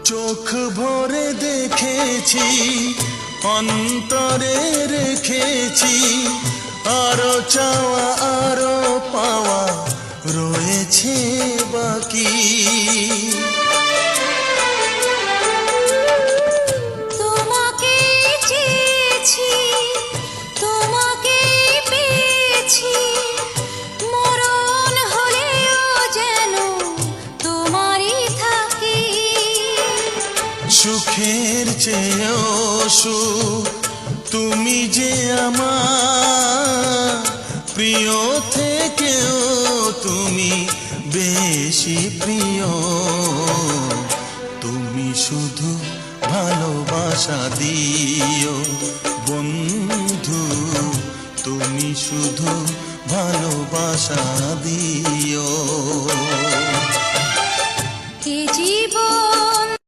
চোখ ভরে দেখেছি, অন্তরে রেখেছি, আরো চাওয়া আরো পাওয়া রয়েছে বাকি। তোমাকে চেয়েছি, তোমাকে পেয়েছি, মরণ হলেও যেন তোমারই থাকি। সুখের চেয়েও সুখ তুমি যে আমার, প্রিয় থেকেও তুমি বেশি প্রিয়। তুমি শুধু ভালোবাসা দিও বন্ধু, তুমি শুধু ভালোবাসা দিও।